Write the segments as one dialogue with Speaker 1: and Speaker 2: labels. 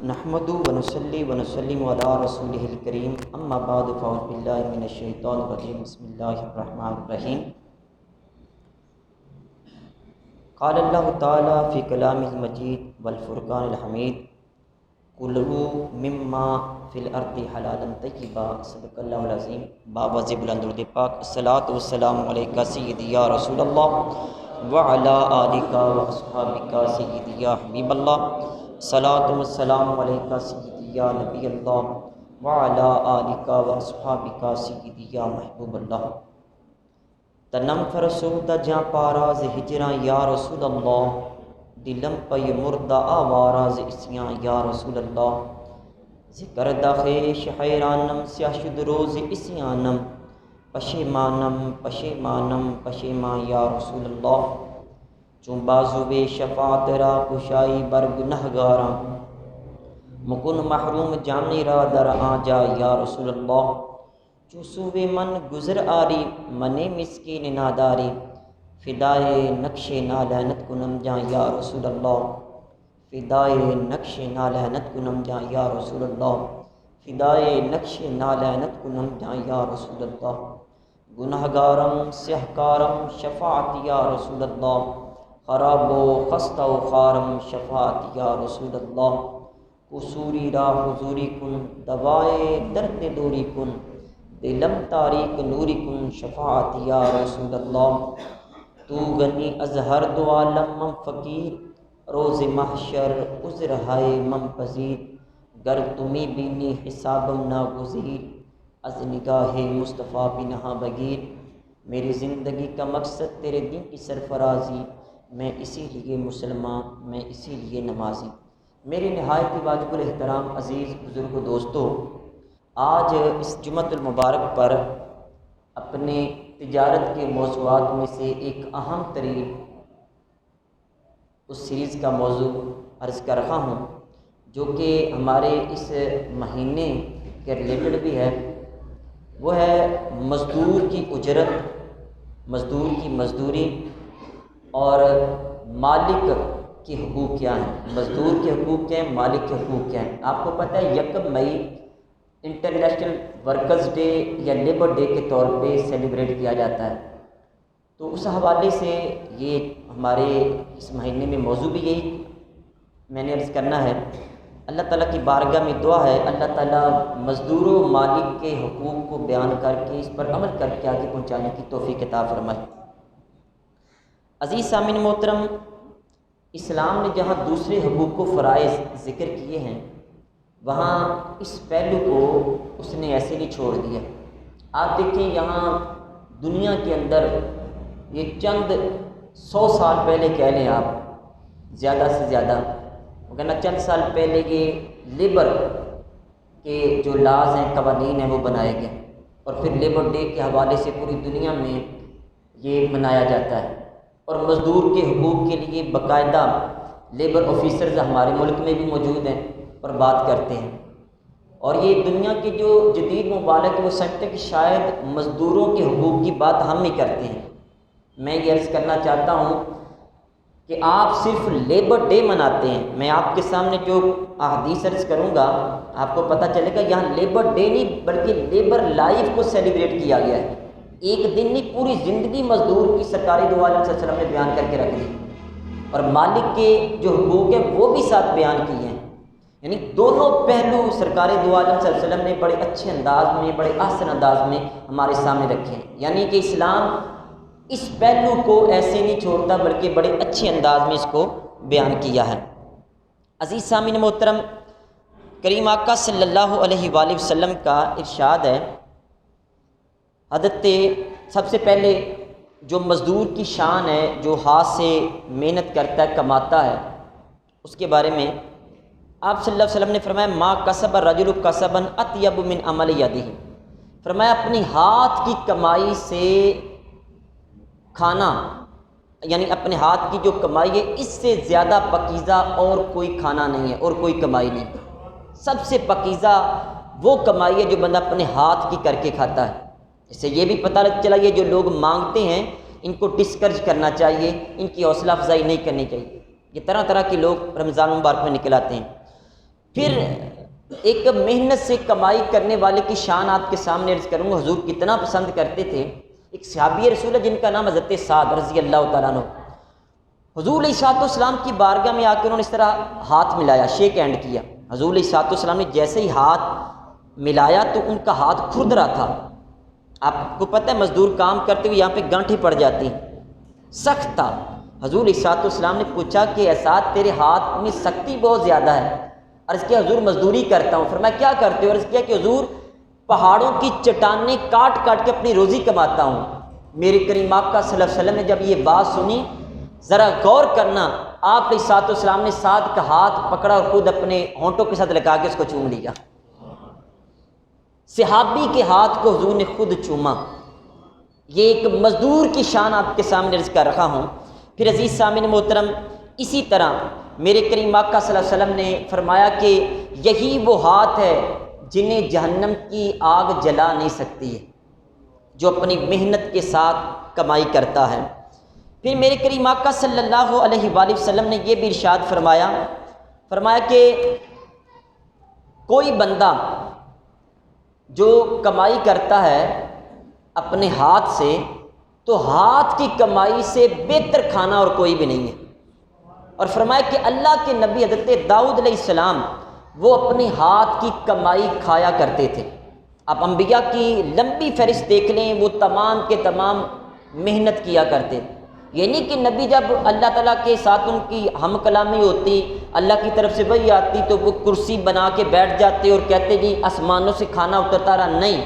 Speaker 1: نحمدہ ونصلی ونسلم علی رسولہ الکریم اما بعد فاعوذ باللہ من الشیطان الرجیم بسم اللہ الرحمن الرحیم قال اللہ تعالی فی کلامہ المجید والفرقان الحمید کلوا مما فی الارض حلالا طیبا صدق اللہ العظیم بابا بلند درود پاک الصلاۃ والسلام علیکہ سیدی یا رسول اللہ وعلی آلک واصحابک سیدی یا حبیب اللہ صلاۃ والسلام علیکہ سیدی یا نبی اللہ وعلی آلک واصحابک سیدی یا محبوب اللہ تنم فرسودہ جاں پاراز ہجراں یا رسول اللہ دلم پی مردہ آواراز اسیاں یا رسول اللہ ذکر دخیش حیرانم سیاہ شد روز اسیانم پشیمانم پشیمانم پشیمان یا رسول اللہ چون بازو بے شفاعت را کشائی بر گنہگاراں مکن محروم جانی را در آجا یا رسول اللہ چوسوے من گزر آری من مسکین ناداری فدائے نقش نالینت کنم جاں یا رسول اللہ فدائے نقش نالینت کنم جاں یا رسول اللہ فدائے نقش نالینت کنم جاں یا رسول اللہ گنہگارم سہکارم شفاعت یا رسول اللہ خراب و خستہ و خارم شفاعت یا رسول اللہ قصوری را حضوری کن دوائے درد دوری کن دلم تاریک نوری کن شفاعت یا رسول اللہ تو غنی از ہر دو عالم من فقیر روز محشر عذر ہائے من پذیر گر تمہیں بینی حسابم ناگزیر از نگاہ مصطفیٰ بنہا بگیر میری زندگی کا مقصد تیرے دین کی سرفرازی میں اسی لیے مسلمان میں اسی لیے نمازی میری نہایت واجب الاحترام عزیز بزرگ و دوستو آج اس جمعۃ المبارک پر اپنے تجارت کے موضوعات میں سے ایک اہم ترین اس سیریز کا موضوع عرض کر رہا ہوں جو کہ ہمارے اس مہینے کے ریلیٹڈ بھی ہے وہ ہے مزدور کی اجرت مزدور کی مزدوری اور مالک کے حقوق کیا ہیں مزدور کے حقوق کیا ہیں مالک کے حقوق کیا ہیں آپ کو پتہ ہے 1 مئی انٹرنیشنل ورکرز ڈے یا لیبر ڈے کے طور پہ سیلیبریٹ کیا جاتا ہے تو اس حوالے سے یہ ہمارے اس مہینے میں موضوع بھی یہی میں نے عرض کرنا ہے اللہ تعالیٰ کی بارگاہ میں دعا ہے اللہ تعالیٰ مزدور و مالک کے حقوق کو بیان کر کے اس پر عمل کر کے آگے پہنچانے کی توفیق عطا فرمائے عزیز سامعین محترم اسلام نے جہاں دوسرے حقوق و فرائض ذکر کیے ہیں وہاں اس پہلو کو اس نے ایسے نہیں چھوڑ دیا آپ دیکھیں یہاں دنیا کے اندر یہ چند 100 سال پہلے کہہ لیں آپ زیادہ سے زیادہ وگرنہ چند سال پہلے یہ لیبر کے جو لاز ہیں قوانین ہیں وہ بنائے گئے اور پھر لیبر ڈے کے حوالے سے پوری دنیا میں یہ منایا جاتا ہے اور مزدور کے حقوق کے لیے باقاعدہ لیبر آفیسرز ہمارے ملک میں بھی موجود ہیں اور بات کرتے ہیں اور یہ دنیا کے جو جدید ممالک ہیں وہ سمجھتے ہیں کہ شاید مزدوروں کے حقوق کی بات ہم ہی کرتے ہیں میں یہ عرض کرنا چاہتا ہوں کہ آپ صرف لیبر ڈے مناتے ہیں میں آپ کے سامنے جو احادیث عرض کروں گا آپ کو پتہ چلے گا یہاں لیبر ڈے نہیں بلکہ لیبر لائف کو سیلیبریٹ کیا گیا ہے ایک دن نہیں پوری زندگی مزدور کی سرکاری دو عالم صلی اللہ علیہ وسلم نے بیان کر کے رکھ دی اور مالک کے جو حقوق ہیں وہ بھی ساتھ بیان کیے ہیں یعنی دونوں پہلو سرکاری دو عالم صلی اللہ علیہ وسلم نے بڑے اچھے انداز میں بڑے احسن انداز میں ہمارے سامنے رکھے ہیں یعنی کہ اسلام اس پہلو کو ایسے نہیں چھوڑتا بلکہ بڑے اچھے انداز میں اس کو بیان کیا ہے عزیز سامعین محترم کریم آقا صلی اللہ علیہ وآلہ وسلم کا ارشاد ہے حضرت سب سے پہلے جو مزدور کی شان ہے جو ہاتھ سے محنت کرتا ہے کماتا ہے اس کے بارے میں آپ صلی اللہ علیہ وسلم نے فرمایا ما کسب الرجل کسبا اطیب من عمل یدہ فرمایا اپنی ہاتھ کی کمائی سے کھانا یعنی اپنے ہاتھ کی جو کمائی ہے اس سے زیادہ پاکیزہ اور کوئی کھانا نہیں ہے اور کوئی کمائی نہیں سب سے پاکیزہ وہ کمائی ہے جو بندہ اپنے ہاتھ کی کر کے کھاتا ہے اس سے یہ بھی پتہ چلا یہ جو لوگ مانگتے ہیں ان کو ڈسکرج کرنا چاہیے ان کی حوصلہ افزائی نہیں کرنی چاہیے یہ طرح طرح کے لوگ رمضان مبارک میں نکل آتے ہیں پھر ایک محنت سے کمائی کرنے والے کی شان آپ کے سامنے عرض کروں گا، حضور کتنا پسند کرتے تھے۔ ایک صحابی رسول ہے جن کا نام حضرت سعد رضی اللہ تعالیٰ عنہ، حضور علیہ السلام کی بارگاہ میں آ کے انہوں نے اس طرح ہاتھ ملایا، شیک ہینڈ کیا۔ حضور علیہ السلام نے جیسے ہی ہاتھ ملایا تو ان کا ہاتھ کھرد رہا تھا۔ آپ کو پتہ ہے مزدور کام کرتے ہوئے یہاں پہ گانٹھیں پڑ جاتی ہیں، سخت تھا۔ حضور علیہ السلام نے پوچھا کہ اسعد تیرے ہاتھ میں سختی بہت زیادہ ہے۔ عرض کیا حضور مزدوری کرتا ہوں۔ فرمایا کیا کرتے ہو؟ عرض کیا کہ حضور پہاڑوں کی چٹانیں کاٹ کاٹ کے اپنی روزی کماتا ہوں۔ میرے کریم آقا صلی اللہ علیہ وسلم نے جب یہ بات سنی، ذرا غور کرنا، آپ علیہ السلام نے سعد کا ہاتھ پکڑا اور خود اپنے ہونٹوں کے ساتھ لگا کے اس کو چوم لیا۔ صحابی کے ہاتھ کو حضور نے خود چوما۔ یہ ایک مزدور کی شان آپ کے سامنے عرض کر رہا ہوں۔ پھر عزیز سامعین محترم، اسی طرح میرے کریم آقا صلی اللہ علیہ وسلم نے فرمایا کہ یہی وہ ہاتھ ہے جنہیں جہنم کی آگ جلا نہیں سکتی ہے، جو اپنی محنت کے ساتھ کمائی کرتا ہے۔ پھر میرے کریم آقا صلی اللہ علیہ وآلہ وسلم نے یہ بھی ارشاد فرمایا کہ کوئی بندہ جو کمائی کرتا ہے اپنے ہاتھ سے، تو ہاتھ کی کمائی سے بہتر کھانا اور کوئی بھی نہیں ہے۔ اور فرمایا کہ اللہ کے نبی حضرت داؤد علیہ السلام وہ اپنے ہاتھ کی کمائی کھایا کرتے تھے۔ آپ انبیاء کی لمبی فہرست دیکھ لیں، وہ تمام کے تمام محنت کیا کرتے تھے۔ یہ نہیں کہ نبی جب اللہ تعالیٰ کے ساتھ ان کی ہم کلامی ہوتی، اللہ کی طرف سے وحی آتی تو وہ کرسی بنا کے بیٹھ جاتے اور کہتے جی آسمانوں سے کھانا اترتا رہا۔ نہیں،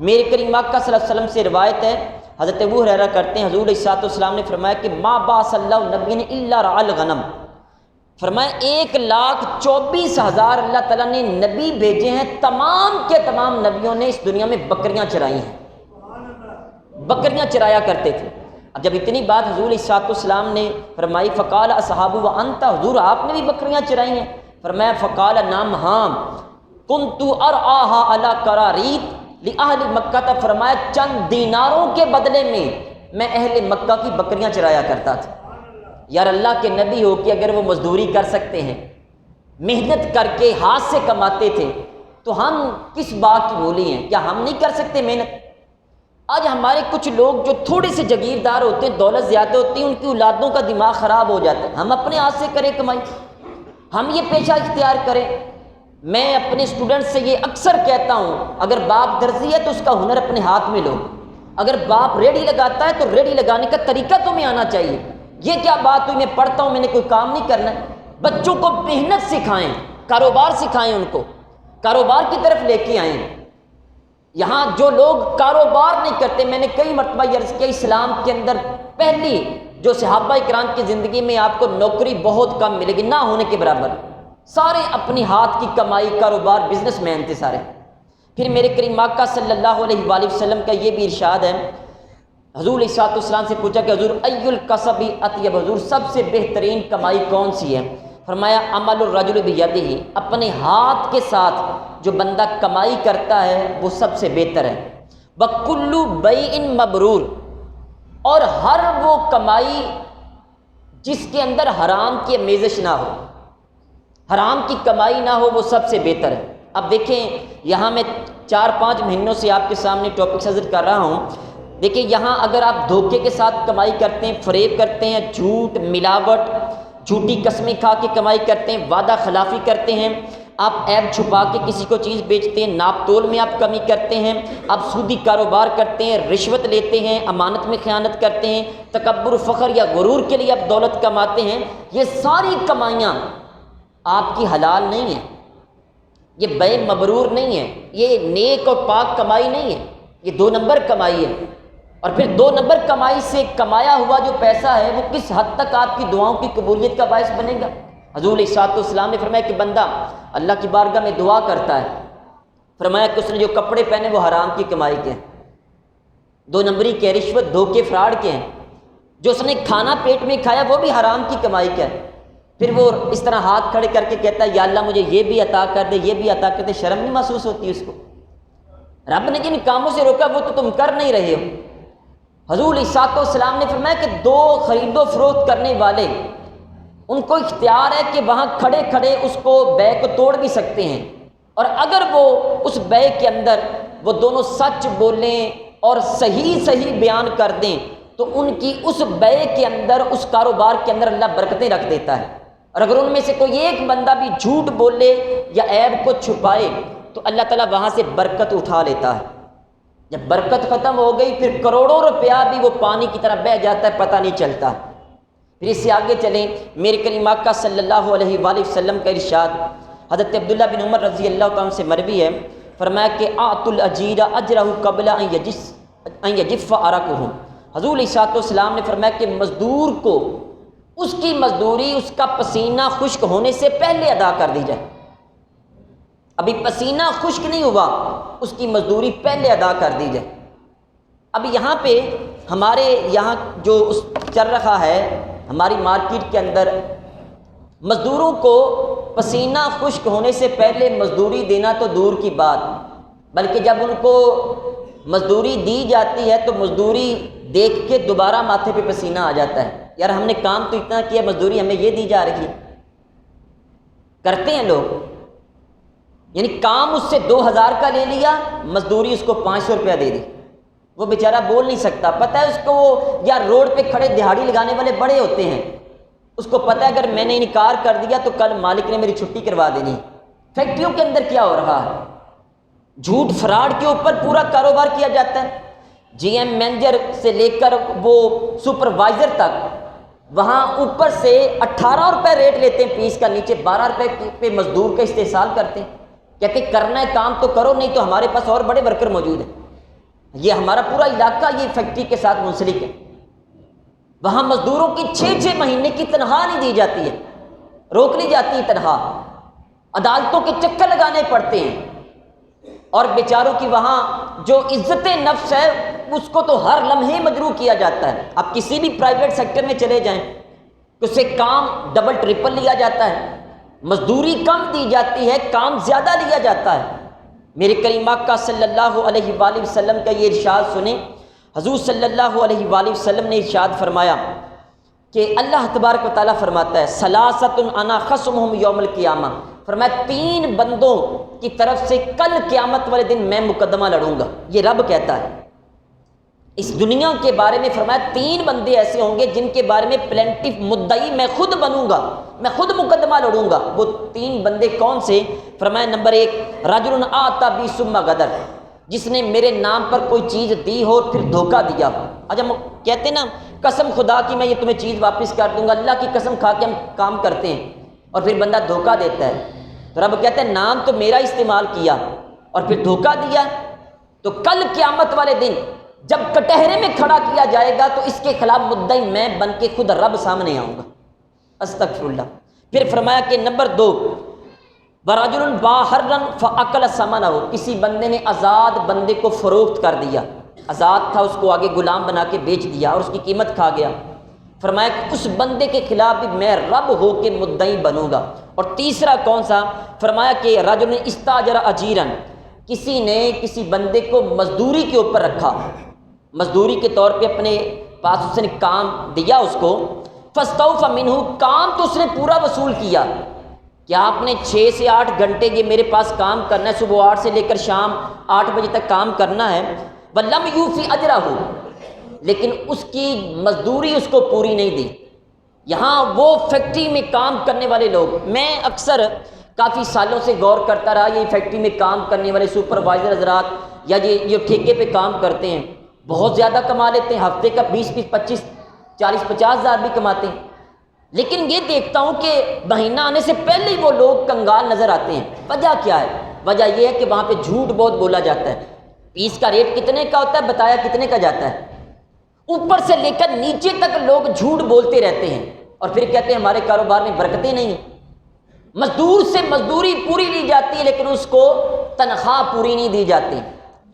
Speaker 1: میرے کریم آقا صلی اللہ علیہ وسلم سے روایت ہے، حضرت ابو ہریرہ کرتے ہیں حضور علیہ السلام نے فرمایا کہ ما بعث اللہ نبی الا رعى الغنم، فرمایا 1,24,000 اللہ تعالیٰ نے نبی بھیجے ہیں، تمام کے تمام نبیوں نے اس دنیا میں بکریاں چرائی ہیں، بکریاں چرایا کرتے تھے۔ اب جب اتنی بات حضور علیہ السلام نے فرمائی، فقال اصحاب وانت، حضور آپ نے بھی بکریاں چرائی ہیں؟ فرمایا فقال نعم، ہاں، کنت ارعاها علی قراریط لأہل مکہ، تھا فرمایا چند دیناروں کے بدلے میں اہل مکہ کی بکریاں چرایا کرتا تھا۔ یار اللہ کے نبی ہو کہ اگر وہ مزدوری کر سکتے ہیں، محنت کر کے ہاتھ سے کماتے تھے، تو ہم کس بات کی بولی ہیں؟ کیا ہم نہیں کر سکتے محنت؟ آج ہمارے کچھ لوگ جو تھوڑے سے جگیردار ہوتے ہیں، دولت زیادہ ہوتی ہے، ان کی اولادوں کا دماغ خراب ہو جاتا ہے۔ ہم اپنے ہاتھ سے کریں کمائی، ہم یہ پیشہ اختیار کریں۔ میں اپنے اسٹوڈنٹ سے یہ اکثر کہتا ہوں، اگر باپ درزی ہے تو اس کا ہنر اپنے ہاتھ میں لو، اگر باپ ریڑھی لگاتا ہے تو ریڑھی لگانے کا طریقہ تمہیں آنا چاہیے۔ یہ کیا بات ہوئی میں پڑھتا ہوں میں نے کوئی کام نہیں کرنا ہے؟ بچوں کو محنت سکھائیں، کاروبار سکھائیں، ان کو کاروبار کی طرف لے کے آئیں۔ یہاں جو لوگ کاروبار نہیں کرتے، میں نے کئی مرتبہ یہ عرض کیا، اسلام کے اندر پہلی جو صحابہ کرام کی زندگی میں آپ کو نوکری بہت کم ملے گی، نہ ہونے کے برابر، سارے اپنی ہاتھ کی کمائی، کاروبار، بزنس مین تھے سارے۔ پھر میرے کریم آقا صلی اللہ علیہ وآلہ وسلم کا یہ بھی ارشاد ہے، حضور علیہ السلام سے پوچھا کہ حضور ای الکسب اطیب، حضور سب سے بہترین کمائی کون سی ہے؟ فرمایا عمل الرجل بیدہ، اپنے ہاتھ کے ساتھ جو بندہ کمائی کرتا ہے وہ سب سے بہتر ہے۔ وکل بیع مبرور، اور ہر وہ کمائی جس کے اندر حرام کی آمیزش نہ ہو، حرام کی کمائی نہ ہو، وہ سب سے بہتر ہے۔ اب دیکھیں یہاں میں 4-5 مہینوں سے آپ کے سامنے ٹاپک حضرت کر رہا ہوں۔ دیکھیں یہاں اگر آپ دھوکے کے ساتھ کمائی کرتے ہیں، فریب کرتے ہیں، جھوٹ، ملاوٹ، جھوٹی قسمیں کھا کے کمائی کرتے ہیں، وعدہ خلافی کرتے ہیں، آپ عیب چھپا کے کسی کو چیز بیچتے ہیں، ناپ تول میں آپ کمی کرتے ہیں، آپ سودی کاروبار کرتے ہیں، رشوت لیتے ہیں، امانت میں خیانت کرتے ہیں، تکبر، فخر یا غرور کے لیے آپ دولت کماتے ہیں، یہ ساری کمائیاں آپ کی حلال نہیں ہیں، یہ بیع مبرور نہیں ہے، یہ نیک اور پاک کمائی نہیں ہے، یہ 2 نمبر کمائی ہے۔ اور پھر 2 نمبر کمائی سے کمایا ہوا جو پیسہ ہے وہ کس حد تک آپ کی دعاؤں کی قبولیت کا باعث بنے گا؟ حضور علیہ السلام نے فرمایا کہ بندہ اللہ کی بارگاہ میں دعا کرتا ہے، فرمایا کہ اس نے جو کپڑے پہنے وہ حرام کی کمائی کے ہیں، 2 نمبری کے، رشوت، دھوکے، فراڈ کے ہیں، جو اس نے کھانا پیٹ میں کھایا وہ بھی حرام کی کمائی کا ہے۔ پھر وہ اس طرح ہاتھ کھڑے کر کے کہتا ہے یا اللہ مجھے یہ بھی عطا کر دے، یہ بھی عطا کر دے، شرم نہیں محسوس ہوتی اس کو؟ رب نے جن کاموں سے روکا وہ تو تم کر نہیں رہے ہو۔ حضور علیہ السلام نے فرمایا کہ 2 خرید و فروخت کرنے والے ان کو اختیار ہے کہ وہاں کھڑے کھڑے اس کو بے کو توڑ بھی سکتے ہیں، اور اگر وہ اس بے کے اندر وہ دونوں سچ بولیں اور صحیح بیان کر دیں تو ان کی اس بے کے اندر، اس کاروبار کے اندر اللہ برکتیں رکھ دیتا ہے۔ اور اگر ان میں سے کوئی ایک بندہ بھی جھوٹ بولے یا عیب کو چھپائے تو اللہ تعالیٰ وہاں سے برکت اٹھا لیتا ہے۔ جب برکت ختم ہو گئی پھر کروڑوں روپیہ بھی وہ پانی کی طرح بہہ جاتا ہے، پتہ نہیں چلتا۔ پھر اس سے آگے چلیں، میرے کریم آقا صلی اللہ علیہ وآلہ وسلم کا ارشاد حضرت عبداللہ بن عمر رضی اللہ تعالیٰ عنہ سے مروی ہے، فرمایا کہ اعطوا الاجیر اجرہ قبل ان یجف عرقہ۔ حضور علیہ السلام نے فرمایا کہ مزدور کو اس کی مزدوری اس کا پسینہ خشک ہونے سے پہلے ادا کر دی جائے۔ ابھی پسینہ خشک نہیں ہوا، اس کی مزدوری پہلے ادا کر دی جائے۔ اب یہاں پہ ہمارے یہاں جو چل رہا ہے ہماری مارکیٹ کے اندر، مزدوروں کو پسینہ خشک ہونے سے پہلے مزدوری دینا تو دور کی بات، بلکہ جب ان کو مزدوری دی جاتی ہے تو مزدوری دیکھ کے دوبارہ ماتھے پہ پسینہ آ جاتا ہے، یار ہم نے کام تو اتنا کیا، مزدوری ہمیں یہ دی جا رہی ہے۔ کرتے ہیں لوگ، یعنی کام اس سے 2000 کا لے لیا، مزدوری اس کو 500 روپیہ دے دی، وہ بیچارہ بول نہیں سکتا، پتہ ہے اس کو، یا روڈ پہ کھڑے دہاڑی لگانے والے بڑے ہوتے ہیں، اس کو پتہ ہے اگر میں نے انکار کر دیا تو کل مالک نے میری چھٹی کروا دینی۔ فیکٹریوں کے اندر کیا ہو رہا ہے، جھوٹ فراڈ کے اوپر پورا کاروبار کیا جاتا ہے۔ جی ایم مینیجر سے لے کر وہ سپروائزر تک، وہاں اوپر سے 18 روپے ریٹ لیتے ہیں پیس کا، نیچے 12 روپے پہ مزدور کا استحصال کرتے ہیں، کہتے ہیں کرنا ہے کام تو کرو، نہیں تو ہمارے پاس اور بڑے ورکر موجود ہیں۔ یہ ہمارا پورا علاقہ یہ فیکٹری کے ساتھ منسلک ہے، وہاں مزدوروں کی 6 مہینے کی تنخواہ نہیں دی جاتی ہے، روک لی جاتی ہے تنخواہ، عدالتوں کے چکر لگانے پڑتے ہیں، اور بیچاروں کی وہاں جو عزت نفس ہے اس کو تو ہر لمحے مجروح کیا جاتا ہے۔ آپ کسی بھی پرائیویٹ سیکٹر میں چلے جائیں تو اس سے کام ڈبل ٹرپل لیا جاتا ہے، مزدوری کم دی جاتی ہے، کام زیادہ لیا جاتا ہے۔ میرے کریم آقا صلی اللہ علیہ وآلہ وسلم کا یہ ارشاد سنیں، حضور صلی اللہ علیہ وآلہ وسلم نے ارشاد فرمایا کہ اللہ تبارک و تعالیٰ فرماتا ہے ثلاثۃ انا خصمہم یوم القیامہ، فرمایا 3 بندوں کی طرف سے کل قیامت والے دن میں مقدمہ لڑوں گا، یہ رب کہتا ہے۔ اس دنیا کے بارے میں فرمایا 3 بندے ایسے ہوں گے جن کے بارے میں پلینٹف مدعی میں خود بنوں گا، میں خود مقدمہ لڑوں گا۔ وہ 3 بندے کون سے؟ فرمایا نمبر 1 رجل آتا بی ثم غدر، جس نے میرے نام پر کوئی چیز دی ہو اور پھر دھوکہ دیا ہو۔ آج ہم کہتے ہیں نا قسم خدا کی میں یہ تمہیں چیز واپس کر دوں گا، اللہ کی قسم کھا کے ہم کام کرتے ہیں اور پھر بندہ دھوکہ دیتا ہے، تو رب کہتے ہیں نام تو میرا استعمال کیا اور پھر دھوکہ دیا، تو کل قیامت والے دن جب کٹہرے میں کھڑا کیا جائے گا تو اس کے خلاف مدعی میں بن کے خود رب سامنے آؤں گا، استغفر اللہ۔ پھر فرمایا کہ نمبر 2 وَرَجُلٌ بَاحَرًا فَأَكَلَ ثَمَنَهُ، کسی بندے نے آزاد بندے کو فروخت کر دیا، آزاد تھا اس کو آگے غلام بنا کے بیچ دیا اور اس کی قیمت کھا گیا، فرمایا کہ اس بندے کے خلاف بھی میں رب ہو کے مدعی بنوں گا۔ اور تیسرا کون سا؟ فرمایا کہ رجل استاجر اجیرا، کسی نے کسی بندے کو مزدوری کے اوپر رکھا، مزدوری کے طور پہ اپنے پاس اس نے کام دیا اس کو، فاستوفى منہ، کام تو اس نے پورا وصول کیا کہ آپ نے 6 سے 8 گھنٹے یہ میرے پاس کام کرنا ہے، صبح 8 سے لے کر شام 8 بجے تک کام کرنا ہے، وَلَمْ يُوفِ أَجْرَهُ، لیکن اس کی مزدوری اس کو پوری نہیں دی۔ یہاں وہ فیکٹری میں کام کرنے والے لوگ، میں اکثر کافی سالوں سے غور کرتا رہا، یہ فیکٹری میں کام کرنے والے سپروائزر حضرات یا یہ ٹھیکے پہ کام کرتے ہیں بہت زیادہ کما لیتے ہیں، ہفتے کا 20 25 40 50 ہزار بھی کماتے ہیں، لیکن یہ دیکھتا ہوں کہ مہینہ آنے سے پہلے ہی وہ لوگ کنگال نظر آتے ہیں۔ وجہ کیا ہے؟ وجہ یہ ہے کہ وہاں پہ جھوٹ بہت بولا جاتا ہے، پیس کا ریٹ کتنے کا ہوتا ہے بتایا کتنے کا جاتا ہے، اوپر سے لے کر نیچے تک لوگ جھوٹ بولتے رہتے ہیں اور پھر کہتے ہیں ہمارے کاروبار میں برکتیں نہیں ہیں۔ مزدور سے مزدوری پوری لی جاتی ہے لیکن اس کو تنخواہ پوری نہیں دی جاتی،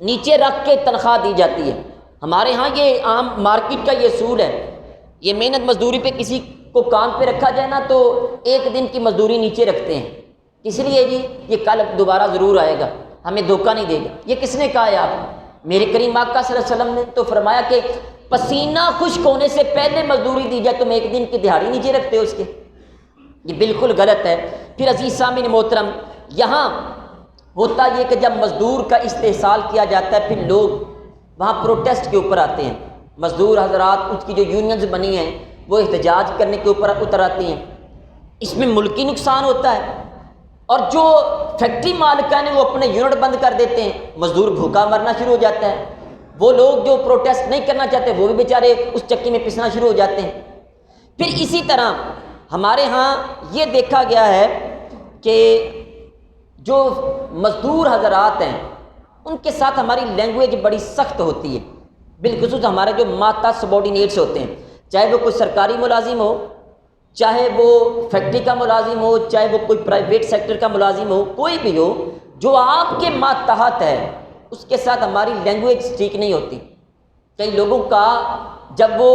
Speaker 1: نیچے رکھ کے تنخواہ دی جاتی ہے۔ ہمارے ہاں یہ عام مارکیٹ کا یہ اصول ہے، یہ محنت مزدوری پہ کسی کو کام پہ رکھا جائے نا تو 1 دن کی مزدوری نیچے رکھتے ہیں، اس لیے جی یہ کل دوبارہ ضرور آئے گا، ہمیں دھوکہ نہیں دے گا۔ یہ کس نے کہا ہے آپ؟ میرے کریم آقا صلی اللہ علیہ وسلم نے تو فرمایا کہ پسینہ خشک ہونے سے پہلے مزدوری دی جائے، تم 1 دن کی دہاڑی نیچے رکھتے ہو اس کے، یہ بالکل غلط ہے۔ پھر عزیز سامعین محترم، یہاں ہوتا یہ کہ جب مزدور کا استحصال کیا جاتا ہے پھر لوگ وہاں پروٹیسٹ کے اوپر آتے ہیں، مزدور حضرات اس کی جو یونینز بنی ہیں وہ احتجاج کرنے کے اوپر اتر آتی ہیں، اس میں ملکی نقصان ہوتا ہے، اور جو فیکٹری مالکان ہیں وہ اپنے یونٹ بند کر دیتے ہیں، مزدور بھوکا مرنا شروع ہو جاتا ہے، وہ لوگ جو پروٹیسٹ نہیں کرنا چاہتے وہ بھی بیچارے اس چکی میں پسنا شروع ہو جاتے ہیں۔ پھر اسی طرح ہمارے ہاں یہ دیکھا گیا ہے کہ جو مزدور حضرات ہیں ان کے ساتھ ہماری لینگویج بڑی سخت ہوتی ہے، بالخصوص ہمارے جو ماتحت سبارڈینیٹس ہوتے ہیں، چاہے وہ کوئی سرکاری ملازم ہو، چاہے وہ فیکٹری کا ملازم ہو، چاہے وہ کوئی پرائیویٹ سیکٹر کا ملازم ہو، کوئی بھی ہو جو آپ کے ماتحت ہے اس کے ساتھ ہماری لینگویج ٹھیک نہیں ہوتی۔ کئی لوگوں کا جب وہ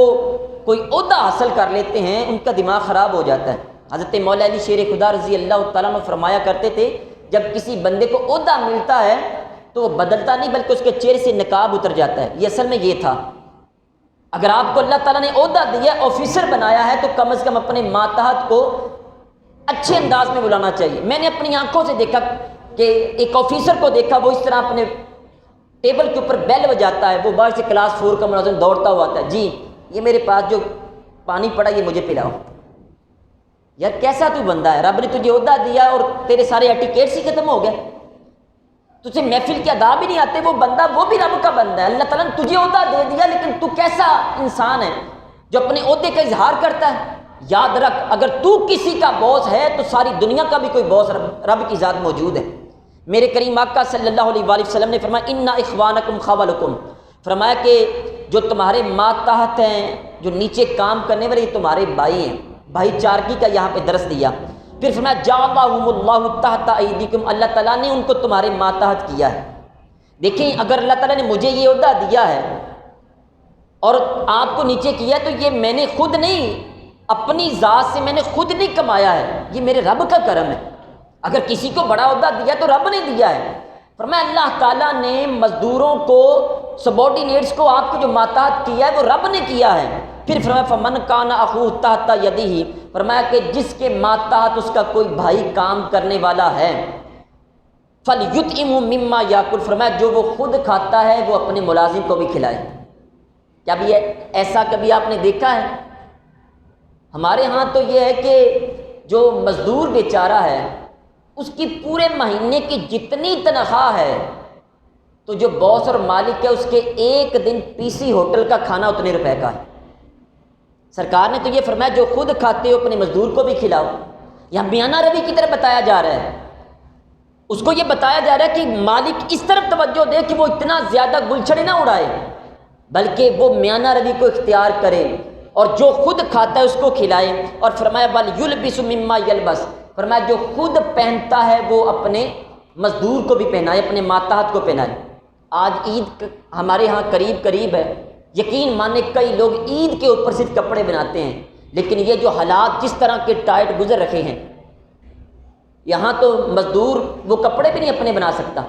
Speaker 1: کوئی عہدہ حاصل کر لیتے ہیں ان کا دماغ خراب ہو جاتا ہے۔ حضرت مولا علی شیر خدا رضی اللہ تعالیٰ عنہ فرمایا کرتے تھے جب کسی بندے کو عہدہ ملتا ہے تو وہ بدلتا نہیں بلکہ اس کے چہرے سے نقاب اتر جاتا ہے۔ یہ اصل میں یہ تھا، اگر آپ کو اللہ تعالیٰ نے عہدہ دیا، آفیسر بنایا ہے، تو کم از کم اپنے ماتحت کو اچھے انداز میں بلانا چاہیے۔ میں نے اپنی آنکھوں سے دیکھا کہ ایک آفیسر کو دیکھا وہ اس طرح اپنے ٹیبل کے اوپر بیل بجاتا ہے، وہ باہر سے کلاس 4 کا ملازم دوڑتا ہوا آتا ہے، جی یہ میرے پاس جو پانی پڑا یہ مجھے پلاؤ۔ یار کیسا تو بندہ ہے، رب نے تجھے عہدہ دیا اور تیرے سارے ایٹیکیٹس ہی ختم ہو گئے، تجھے محفل کے آداب ہی نہیں آتے۔ وہ بندہ وہ بھی رب کا بندہ ہے، اللہ تعالیٰ نے تجھے عہدہ دے دیا لیکن تو کیسا انسان ہے جو اپنے عہدے کا اظہار کرتا ہے۔ یاد رکھ اگر تو کسی کا باس ہے تو ساری دنیا کا بھی کوئی باس رب کی ذات موجود ہے۔ میرے کریم آقا صلی اللہ علیہ وآلہ وسلم نے فرمایا انا اخوانکم خولکم، فرمایا کہ جو تمہارے ماتحت ہیں، جو نیچے کام کرنے والے یہ تمہارے بھائی ہیں۔ بھائی چارگی کا یہاں پہ درس دیا۔ پھر فرمایا جعلہم اللہ تحت ایدیکم، اللہ تعالیٰ نے ان کو تمہارے ماتحت کیا ہے۔ دیکھیں اگر اللہ تعالیٰ نے مجھے یہ عہدہ دیا ہے اور آپ کو نیچے کیا ہے تو یہ میں نے خود نہیں، اپنی ذات سے میں نے خود نہیں کمایا ہے، یہ میرے رب کا کرم ہے۔ اگر کسی کو بڑا عہدہ دیا تو رب نے دیا ہے۔ فرمایا اللہ تعالیٰ نے مزدوروں کو، سبارڈینیٹس کو، آپ کو جو ماتحت کیا ہے وہ رب نے کیا ہے۔ پھر فرمایا فمن کان اخوہ تحت یدہ، فرمایا کہ جس کے ماتحت اس کا کوئی بھائی کام کرنے والا ہے، فلیطعمہ مما یاکل، فرمایا جو وہ خود کھاتا ہے وہ اپنے ملازم کو بھی کھلائے۔ کیا بھی ایسا کبھی آپ نے دیکھا ہے؟ ہمارے ہاں تو یہ ہے کہ جو مزدور بیچارہ ہے اس کی پورے مہینے کی جتنی تنخواہ ہے تو جو باس اور مالک ہے اس کے ایک دن پی سی ہوٹل کا کھانا اتنے روپے کا ہے۔ سرکار نے تو یہ فرمایا جو خود کھاتے ہو اپنے مزدور کو بھی کھلاؤ۔ یہاں میانہ روی کی طرف بتایا جا رہا ہے، اس کو یہ بتایا جا رہا ہے کہ مالک اس طرف توجہ دے کہ وہ اتنا زیادہ گلچھڑے نہ اڑائے بلکہ وہ میانہ روی کو اختیار کرے اور جو خود کھاتا ہے اس کو کھلائے۔ اور فرمایا وَلْيُلْبِسُ مِمَّا يَلْبَسُ، فرمایا جو خود پہنتا ہے وہ اپنے مزدور کو بھی پہنائے، اپنے ماتحت کو پہنائے۔ آج عید ہمارے ہاں قریب ہے، یقین مانے کئی لوگ عید کے اوپر صرف کپڑے بناتے ہیں، لیکن یہ جو حالات جس طرح کے ٹائٹ گزر رکھے ہیں، یہاں تو مزدور وہ کپڑے بھی نہیں اپنے بنا سکتا۔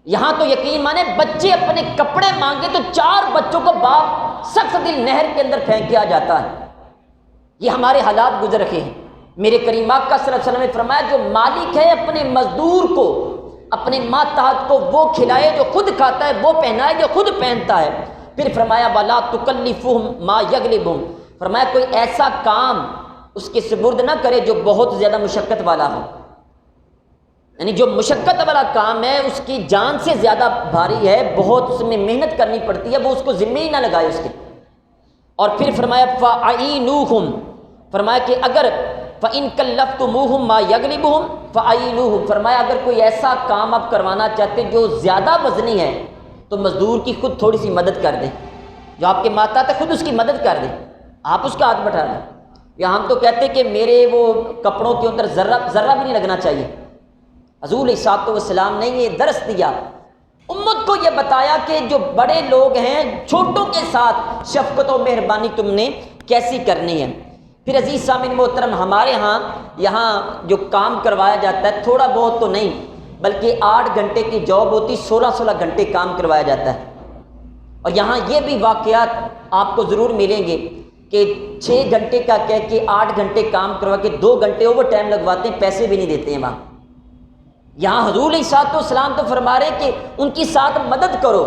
Speaker 1: یہاں تو یقین مانے بچے اپنے کپڑے مانگے تو 4 بچوں کو باپ سخت دل نہر کے اندر پھینک کے آ جاتا ہے۔ یہ ہمارے حالات گزر رکھے ہیں۔ میرے کریم آقا صلی اللہ علیہ وسلم نے فرمایا جو مالک ہے اپنے مزدور کو، اپنے ماتحت کو وہ کھلائے، جو خود کھاتا ہے وہ پہنائے، جو خود پہنتا ہے۔ پھر فرمایا وَلَا تُكَلِّفُهُمْ مَا يَغْلِبُهُمْ، فرمایا کوئی ایسا کام اس کے سپرد نہ کرے جو بہت زیادہ مشقت والا ہو، یعنی جو مشقت والا کام ہے اس کی جان سے زیادہ بھاری ہے، بہت اس میں محنت کرنی پڑتی ہے، وہ اس کو ذمہ ہی نہ لگائے اس کے۔ اور پھر فرمایا فَأَعِينُوهُمْ، فرمایا کہ اگر فَإِن كَلَّفْتُمُوهُمْ مَا يَغْلِبُهُمْ فَأَعِينُوهُمْ، فرمایا اگر کوئی ایسا کام آپ کروانا چاہتے جو زیادہ وزنی ہے تو مزدور کی خود تھوڑی سی مدد کر دیں، جو آپ کے ماتحت ہے خود اس کی مدد کر دیں، آپ اس کا ہاتھ بٹھا دیں۔ یا ہم تو کہتے کہ میرے وہ کپڑوں کے اندر ذرہ بھی نہیں لگنا چاہیے۔ حضور علیہ الصلوۃ والسلام نے یہ درس دیا، امت کو یہ بتایا کہ جو بڑے لوگ ہیں چھوٹوں کے ساتھ شفقت و مہربانی تم نے کیسی کرنی ہے۔ پھر عزیز سامعین محترم، ہمارے ہاں یہاں جو کام کروایا جاتا ہے تھوڑا بہت تو نہیں بلکہ 8 گھنٹے کی جاب ہوتی، 16 گھنٹے کام کروایا جاتا ہے۔ اور یہاں یہ بھی واقعات آپ کو ضرور ملیں گے کہ 6 گھنٹے کا کہہ کے 8 گھنٹے کام کروا کے 2 گھنٹے اوور ٹائم لگواتے ہیں، پیسے بھی نہیں دیتے ہیں وہاں۔ یہاں حضور علیہ السلام تو فرما رہے کہ ان کی ساتھ مدد کرو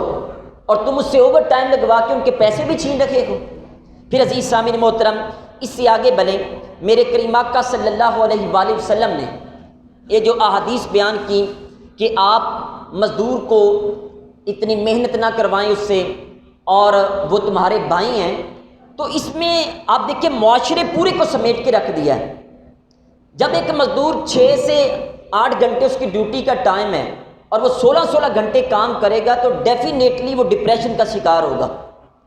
Speaker 1: اور تم اس سے اوور ٹائم لگوا کے ان کے پیسے بھی چھین رکھے ہو۔ پھر عزیز سامعین محترم، اس سے آگے بلیں، میرے کریم آقا صلی اللہ علیہ وآلہ وسلم نے یہ جو احادیث بیان کی کہ آپ مزدور کو اتنی محنت نہ کروائیں اس سے، اور وہ تمہارے بھائی ہیں، تو اس میں آپ دیکھیں معاشرے پورے کو سمیٹ کے رکھ دیا ہے۔ جب ایک مزدور 6 سے 8 گھنٹے اس کی ڈیوٹی کا ٹائم ہے اور وہ 16 گھنٹے کام کرے گا تو ڈیفینیٹلی وہ ڈپریشن کا شکار ہوگا۔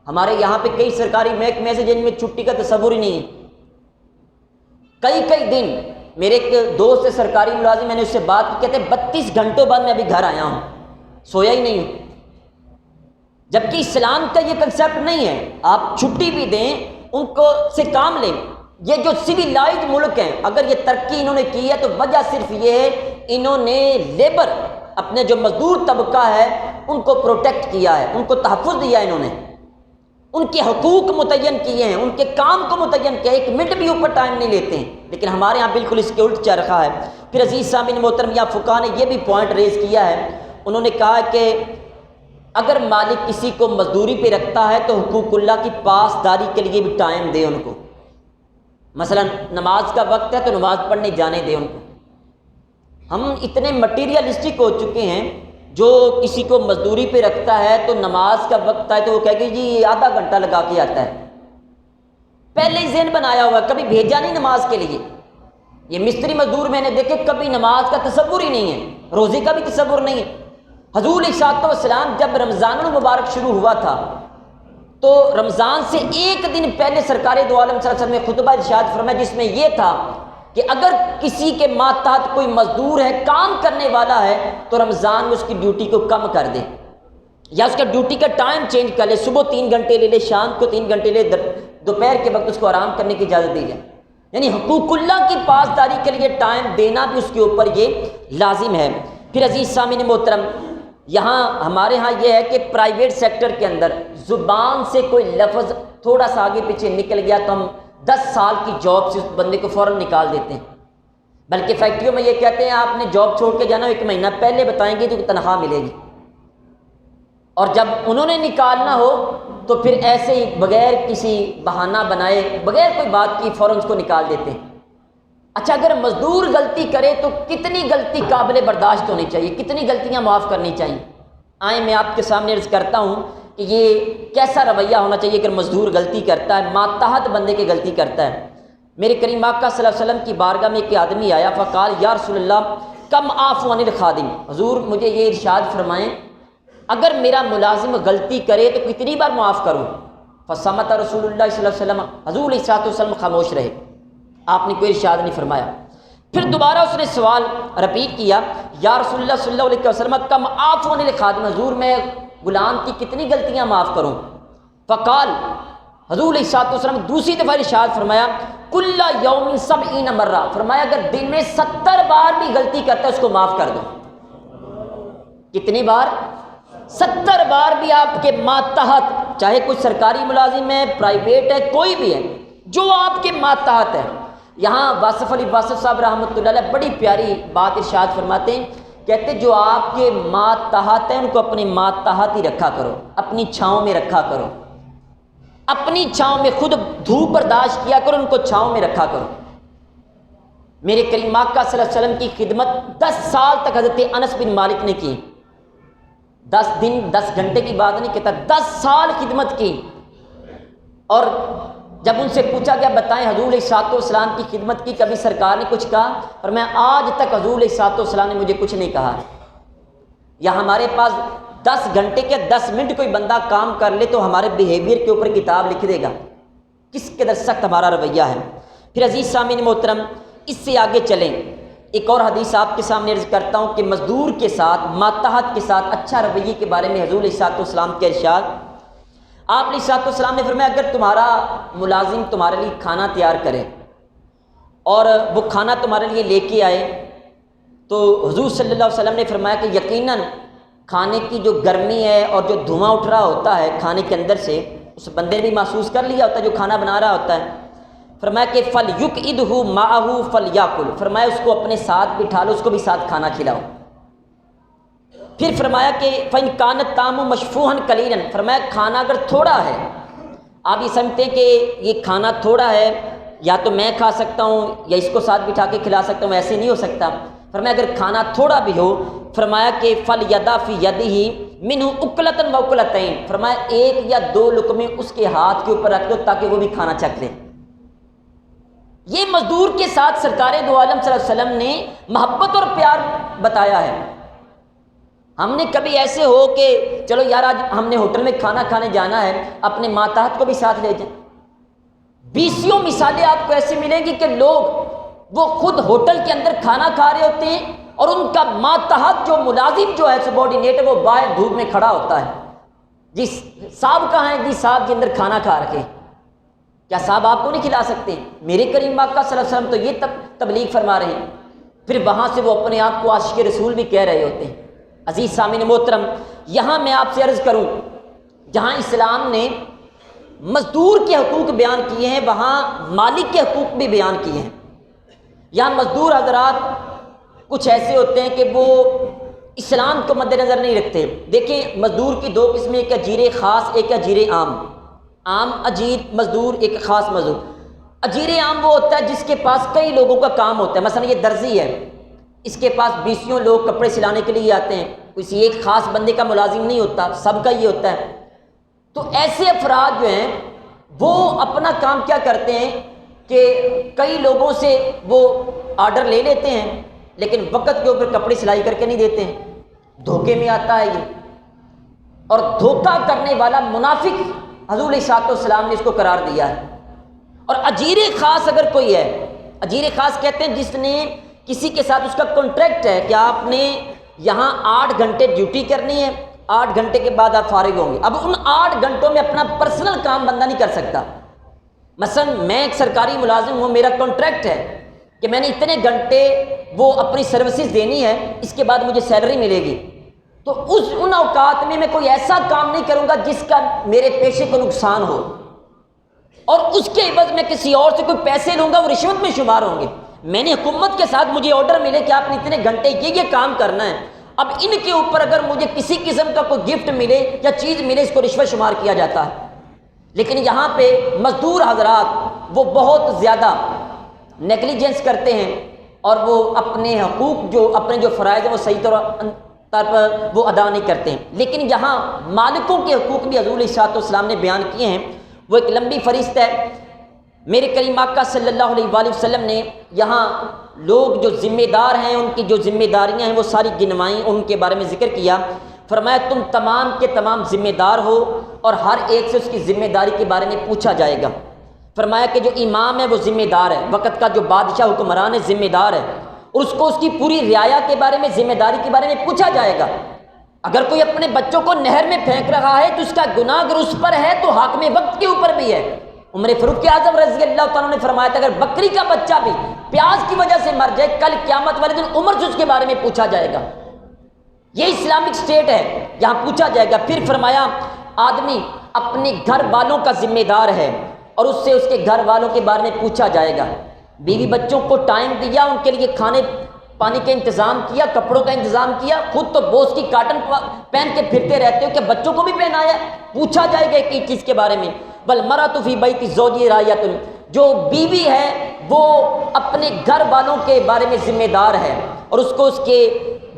Speaker 1: ہمارے یہاں پہ کئی سرکاری محکمے سے جن میں چھٹی کا تصور ہی نہیں ہے، کئی دن۔ میرے ایک دوست ہے سرکاری ملازم، میں نے اس سے بات کی، کہتے 32 گھنٹوں بعد میں ابھی گھر آیا ہوں، سویا ہی نہیں ہوں۔ جبکہ اسلام کا یہ کنسیپٹ نہیں ہے، آپ چھٹی بھی دیں، ان کو سے کام لیں۔ یہ جو سویلائزڈ ملک ہیں، اگر یہ ترقی انہوں نے کی ہے تو وجہ صرف یہ ہے انہوں نے لیبر، اپنے جو مزدور طبقہ ہے ان کو پروٹیکٹ کیا ہے، ان کو تحفظ دیا ہے، انہوں نے ان کے حقوق متعین کیے ہیں، ان کے کام کو متعین کیا ہے، 1 منٹ بھی اوپر ٹائم نہیں لیتے ہیں۔ لیکن ہمارے ہاں بالکل اس کے الٹ چل رہا ہے۔ پھر عزیز سامعین محترم، یہاں فقہاء نے یہ بھی پوائنٹ ریز کیا ہے، انہوں نے کہا کہ اگر مالک کسی کو مزدوری پہ رکھتا ہے تو حقوق اللہ کی پاسداری کے لیے بھی ٹائم دے ان کو۔ مثلا نماز کا وقت ہے تو نماز پڑھنے جانے دے ان کو۔ ہم اتنے مٹیریلسٹک ہو چکے ہیں، جو کسی کو مزدوری پہ رکھتا ہے تو نماز کا وقت ہے تو وہ کہے گی جی آدھا گھنٹہ لگا کے آتا ہے، پہلے ہی ذہن بنایا ہوا، کبھی بھیجا نہیں نماز کے لیے۔ یہ مستری مزدور میں نے دیکھے کبھی نماز کا تصور ہی نہیں ہے، روزے کا بھی تصور نہیں ہے۔ حضور علیہ السلام جب رمضان المبارک شروع ہوا تھا تو رمضان سے 1 دن پہلے سرکار دو عالم صلی اللہ علیہ وسلم نے خطبہ ارشاد فرمایا، جس میں یہ تھا کہ اگر کسی کے ماتحت کوئی مزدور ہے، کام کرنے والا ہے، تو رمضان میں اس کی ڈیوٹی کو کم کر دے، یا اس کا ڈیوٹی کا ٹائم چینج کر لے، صبح 3 گھنٹے لے لے، شام کو 3 گھنٹے لے، دوپہر کے وقت اس کو آرام کرنے کی اجازت دی جائے۔ یعنی حقوق اللہ کی پاسداری کے لیے ٹائم دینا بھی اس کے اوپر یہ لازم ہے۔ پھر عزیز سامعین محترم، یہاں ہمارے ہاں یہ ہے کہ پرائیویٹ سیکٹر کے اندر زبان سے کوئی لفظ تھوڑا سا آگے پیچھے نکل گیا تو ہم 10 سال کی جاب سے اس بندے کو فوراً نکال دیتے ہیں۔ بلکہ فیکٹریوں میں یہ کہتے ہیں آپ نے جاب چھوڑ کے جانا 1 مہینہ پہلے بتائیں گے تو تنخواہ ملے گی، اور جب انہوں نے نکالنا ہو تو پھر ایسے ہی بغیر کسی بہانہ بنائے، بغیر کوئی بات کی فوراً اس کو نکال دیتے ہیں۔ اچھا، اگر مزدور غلطی کرے تو کتنی غلطی قابل برداشت ہونی چاہیے، کتنی غلطیاں معاف کرنی چاہیے؟ آئیں میں آپ کے سامنے عرض کرتا ہوں کہ یہ کیسا رویہ ہونا چاہیے اگر مزدور غلطی کرتا ہے، ماتحت بندے کی غلطی کرتا ہے۔ میرے کریم آقا صلی اللہ علیہ وسلم کی بارگاہ میں ایک آدمی آیا، فقال یا رسول اللہ کم اعفو عن الخادم، حضور مجھے یہ ارشاد فرمائیں اگر میرا ملازم غلطی کرے تو کتنی بار معاف کروں؟ فصمت رسول اللہ صلی اللہ علیہ وسلم، حضور علیہ السلام خاموش رہے، آپ نے کوئی ارشاد نہیں فرمایا۔ پھر دوبارہ اس نے سوال رپیٹ کیا، یا رسول اللہ صلی اللہ علیہ وسلم کم اعفو عن الخادم، حضور میں غلام کی کتنی غلطیاں معاف کروں؟ فقال، حضور علیہ السلام دوسری دفعہ ارشاد فرمایا کل یوم 70 مرہ، فرمایا اگر دن میں 70 بار بھی غلطی کرتا ہے اس کو معاف کر دو۔ کتنی بار؟ 70 بار بھی آپ کے ماتحت، چاہے کوئی سرکاری ملازم ہے، پرائیویٹ ہے، کوئی بھی ہے، جو آپ کے ماتحت ہے۔ یہاں واصف علی واصف صاحب رحمۃ اللہ علیہ بڑی پیاری بات ارشاد فرماتے ہیں، کہتے جو آپ کے ماتحت ہیں ان کو اپنے ماتحت ہی رکھا کرو، اپنی چھاؤں میں رکھا کرو، اپنی چھاؤں میں، خود دھوپ برداشت کیا کرو، ان کو چھاؤں میں رکھا کرو۔ میرے کریم آقا صلی اللہ علیہ وسلم کی خدمت 10 سال تک حضرت انس بن مالک نے کی، 10 دن 10 گھنٹے کی بات نہیں کہتا، 10 سال خدمت کی۔ اور جب ان سے پوچھا گیا بتائیں حضور علیہ السلام کی خدمت کی، کبھی سرکار نے کچھ کہا؟ اور میں آج تک حضور علیہ السلام نے مجھے کچھ نہیں کہا۔ یا ہمارے پاس 10 گھنٹے کے 10 منٹ کوئی بندہ کام کر لے تو ہمارے بیہیویئر کے اوپر کتاب لکھ دے گا، کس قدر سخت ہمارا رویہ ہے۔ پھر عزیز سامعین محترم، اس سے آگے چلیں، ایک اور حدیث آپ کے سامنے عرض کرتا ہوں کہ مزدور کے ساتھ، ماتحت کے ساتھ اچھا رویے کے بارے میں حضور علیہ السلام کے ارشاد، آپ علیہ السلام نے فرمایا اگر تمہارا ملازم تمہارے لیے کھانا تیار کرے اور وہ کھانا تمہارے لیے لے کے آئے تو حضور صلی اللہ علیہ وسلم نے فرمایا کہ یقیناً کھانے کی جو گرمی ہے اور جو دھواں اٹھ رہا ہوتا ہے کھانے کے اندر سے، اس بندے نے بھی محسوس کر لیا ہوتا ہے جو کھانا بنا رہا ہوتا ہے. فرمایا کہ فَلْيُقْعِدْهُ مَعَهُ فَلْيَأْكُلْ، فرمایا اس کو اپنے ساتھ بٹھا لو، اس کو بھی ساتھ کھانا کھلاؤ. پھر فرمایا کہ فَإِنْ كَانَ الطَّعَامُ مَشْفُوحًا قَلِيلًا، فرمایا کھانا اگر تھوڑا ہے، آپ یہ سمجھتے ہیں کہ یہ کھانا تھوڑا ہے یا تو میں کھا سکتا ہوں یا اس کو ساتھ بٹھا کے کھلا سکتا ہوں، ایسے نہیں ہو سکتا. فرمایا اگر کھانا تھوڑا بھی ہو، فرمایا کہ فَلْيَدَعْ فِي يَدِهِ مِنْهُ أُكْلَةً وَأُكْلَتَيْنِ، فرمایا ایک یا دو لقمے اس کے ہاتھ کے اوپر رکھ دو تاکہ وہ بھی کھانا چکھ لے. یہ مزدور کے ساتھ سرکار دو عالم صلی اللہ علیہ وسلم نے محبت اور پیار بتایا ہے. ہم نے کبھی ایسے ہو کہ چلو یار آج ہم نے ہوٹل میں کھانا کھانے جانا ہے، اپنے ماتحت کو بھی ساتھ لے جائیں. بیسیوں مثالیں آپ کو ایسی ملیں گی کہ لوگ وہ خود ہوٹل کے اندر کھانا کھا رہے ہوتے ہیں اور ان کا ماتحت جو ملازم جو ہے سبارڈینیٹ ہے وہ باہر دھوپ میں کھڑا ہوتا ہے. جی صاحب کہاں ہیں؟ جی صاحب کے اندر کھانا کھا رکھے. کیا صاحب آپ کو نہیں کھلا سکتے؟ میرے کریم آقا صلی اللہ علیہ وسلم تو یہ تبلیغ فرما رہے ہیں. پھر وہاں سے وہ اپنے آپ کو عاشق رسول بھی کہہ رہے ہوتے ہیں. عزیز سامعین محترم، یہاں میں آپ سے عرض کروں، جہاں اسلام نے مزدور کے حقوق بیان کیے ہیں وہاں مالک کے حقوق بھی بیان کیے ہیں. یہاں مزدور حضرات کچھ ایسے ہوتے ہیں کہ وہ اسلام کو مد نظر نہیں رکھتے. دیکھیں مزدور کی دو قسمیں، ایک اجیر خاص، ایک اجیر عام. عام اجیر مزدور، ایک خاص مزدور. اجیر عام وہ ہوتا ہے جس کے پاس کئی لوگوں کا کام ہوتا ہے. مثلا یہ درزی ہے، اس کے پاس بیسیوں لوگ کپڑے سلانے کے لیے آتے ہیں، کسی ایک خاص بندے کا ملازم نہیں ہوتا، سب کا یہ ہوتا ہے. تو ایسے افراد جو ہیں وہ اپنا کام کیا کرتے ہیں کہ کئی لوگوں سے وہ آرڈر لے لیتے ہیں لیکن وقت کے اوپر کپڑے سلائی کر کے نہیں دیتے ہیں. دھوکے میں آتا ہے یہ، اور دھوکہ کرنے والا منافق حضور علیہ السلام نے اس کو قرار دیا ہے. اور اجیر خاص اگر کوئی ہے، اجیر خاص کہتے ہیں جس نے کسی کے ساتھ اس کا کانٹریکٹ ہے کہ آپ نے یہاں 8 گھنٹے ڈیوٹی کرنی ہے، 8 گھنٹے کے بعد آپ فارغ ہوں گے. اب ان 8 گھنٹوں میں اپنا پرسنل کام بندہ نہیں کر سکتا. مثلا میں ایک سرکاری ملازم ہوں، میرا کانٹریکٹ ہے کہ میں نے اتنے گھنٹے وہ اپنی سروسز دینی ہے، اس کے بعد مجھے سیلری ملے گی. تو ان اوقات میں کوئی ایسا کام نہیں کروں گا جس کا میرے پیشے کو نقصان ہو، اور اس کے عوض میں کسی اور سے کوئی پیسے لوں گا، وہ رشوت میں شمار ہوں گے. میں نے حکومت کے ساتھ مجھے آرڈر ملے کہ آپ نے اتنے گھنٹے یہ کام کرنا ہے، اب ان کے اوپر اگر مجھے کسی قسم کا کوئی گفٹ ملے یا چیز ملے اس کو رشوت شمار کیا جاتا ہے. لیکن یہاں پہ مزدور حضرات وہ بہت زیادہ نیگلیجنس کرتے ہیں اور وہ اپنے حقوق جو اپنے جو فرائض ہیں وہ صحیح طور پر وہ ادا نہیں کرتے ہیں. لیکن یہاں مالکوں کے حقوق بھی حضور علیہ السلام نے بیان کیے ہیں. وہ ایک لمبی فہرست ہے. میرے کریم آقا صلی اللہ علیہ وآلہ وسلم نے یہاں لوگ جو ذمہ دار ہیں ان کی جو ذمہ داریاں ہیں وہ ساری گنوائیں، ان کے بارے میں ذکر کیا. فرمایا تم تمام کے تمام ذمہ دار ہو اور ہر ایک سے اس کی ذمہ داری کے بارے میں پوچھا جائے گا. فرمایا کہ جو امام ہے وہ ذمہ دار ہے، وقت کا جو بادشاہ حکمران ہے ذمہ دار ہے، اور اس کو اس کی پوری رعایا کے بارے میں ذمہ داری کے بارے میں پوچھا جائے گا. اگر کوئی اپنے بچوں کو نہر میں پھینک رہا ہے تو اس کا گناہ اگر اس پر ہے تو حاکم وقت کے اوپر بھی ہے. عمر فاروق اعظم رضی اللہ تعالیٰ نے فرمایا تھا اگر بکری کا بچہ بھی پیاز کی وجہ سے مر جائے کل قیامت والے دن عمر سے اس کے بارے میں پوچھا جائے گا. یہ اسلامک اسٹیٹ ہے، یہاں پوچھا جائے گا. پھر فرمایا آدمی اپنے گھر والوں کا ذمہ دار ہے اور اس سے اس کے گھر والوں کے بارے میں پوچھا جائے گا. بیوی بچوں کو ٹائم دیا، ان کے لیے کھانے پانی کا انتظام کیا، کپڑوں کا انتظام کیا، خود تو بوس کی کاٹن پہن کے پھرتے رہتے ہو کہ بچوں کو بھی پہنایا. پوچھا جائے گا ایک چیز کے بارے میں. والمرأۃ فی بیت زوجها راعیۃ، جو بیوی ہے وہ اپنے گھر والوں کے بارے میں ذمہ دار ہے اور اس کو اس کے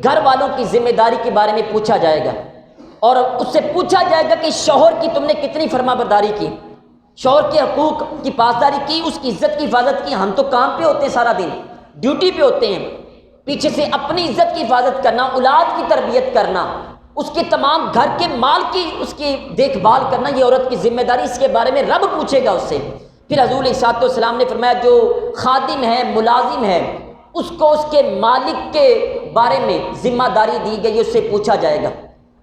Speaker 1: گھر والوں کی ذمہ داری کے بارے میں پوچھا جائے گا. اور اس سے پوچھا جائے گا کہ شوہر کی تم نے کتنی فرما برداری کی، شوہر کے حقوق کی پاسداری کی، اس کی عزت کی حفاظت کی. ہم تو کام پہ ہوتے ہیں، سارا دن ڈیوٹی پہ ہوتے ہیں، پیچھے سے اپنی عزت کی حفاظت کرنا، اولاد کی تربیت کرنا، اس کے تمام گھر کے مال کی اس کی دیکھ بھال کرنا، یہ عورت کی ذمہ داری. اس کے بارے میں رب پوچھے گا اس سے. پھر حضور علیہ السلام نے فرمایا جو خادم ہے، ملازم ہے، اس کو اس کے مالک کے بارے میں ذمہ داری دی گئی، اس سے پوچھا جائے گا.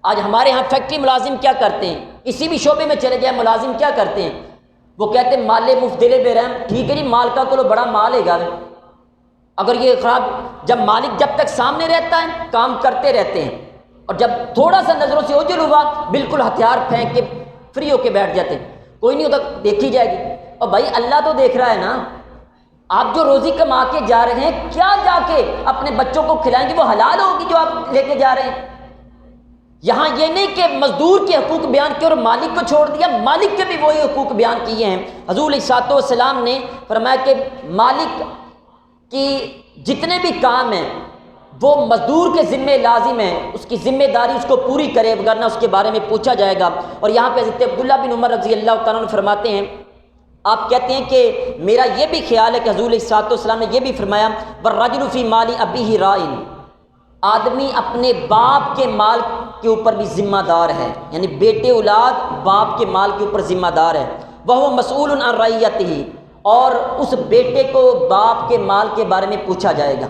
Speaker 1: آج ہمارے ہاں فیکٹری ملازم کیا کرتے ہیں، کسی بھی شعبے میں چلے جائیں ملازم کیا کرتے ہیں، وہ کہتے ہیں مال مفت دلے بے رحم. ٹھیک ہے جی، مال کا تو بڑا مال ہے گا، اگر یہ خراب، جب مالک جب تک سامنے رہتا ہے کام کرتے رہتے ہیں، اور جب تھوڑا سا نظروں سے اوجھل ہوا بالکل ہتھیار پھینک کے فری ہو کے بیٹھ جاتے ہیں.
Speaker 2: کوئی نہیں ہوتا، دیکھی جائے گی۔ اور بھائی اللہ تو دیکھ رہا ہے نا، آپ جو روزی کما کے جا رہے ہیں کیا جا کے اپنے بچوں کو کھلائیں گے؟ وہ حلال ہوگی جو آپ لے کے جا رہے ہیں؟ یہاں یہ نہیں کہ مزدور کے حقوق بیان کیے اور مالک کو چھوڑ دیا، مالک کے بھی وہی حقوق بیان کیے ہیں۔ حضور علیہ الصلوۃ والسلام نے فرمایا کہ مالک کی جتنے بھی کام ہیں وہ مزدور کے ذمہ لازم ہے، اس کی ذمہ داری اس کو پوری کرے، ورنہ اس کے بارے میں پوچھا جائے گا۔ اور یہاں پہ حضرت عبداللہ بن عمر رضی اللہ تعالیٰ عنہ فرماتے ہیں، آپ کہتے ہیں کہ میرا یہ بھی خیال ہے کہ حضور علیہ الصلوۃ والسلام نے یہ بھی فرمایا والرجل فی مال ابیہ راعٍ، آدمی اپنے باپ کے مال کے اوپر بھی ذمہ دار ہے، یعنی بیٹے اولاد باپ کے مال کے اوپر ذمہ دار ہے۔ وہو مسئول عن رعیتہ، اور اس بیٹے کو باپ کے مال کے بارے میں پوچھا جائے گا۔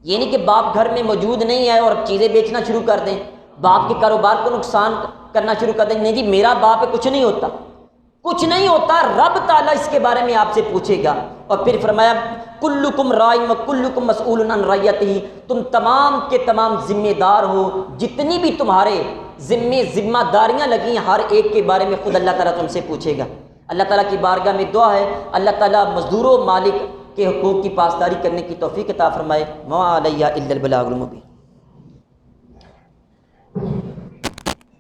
Speaker 2: یہ نہیں کہ باپ گھر میں موجود نہیں ہے اور چیزیں بیچنا شروع کر دیں، باپ کے کاروبار کو نقصان کرنا شروع کر دیں، نہیں جی میرا باپ ہے، کچھ نہیں ہوتا، کچھ نہیں ہوتا، رب تعالیٰ اس کے بارے میں آپ سے پوچھے گا۔ اور پھر فرمایا کلکم راع وکلکم مسئول عن رعیتہ، تم تمام کے تمام ذمہ دار ہو، جتنی بھی تمہارے ذمہ داریاں لگی ہیں ہر ایک کے بارے میں خود اللہ تعالیٰ تم سے پوچھے گا۔ اللہ تعالیٰ کی بارگاہ میں دعا ہے اللہ تعالیٰ مزدور و مالک کے حقوق کی پاسداری کرنے کی توفیق عطا فرمائے۔ وما علیہ الا البلاغ المبین۔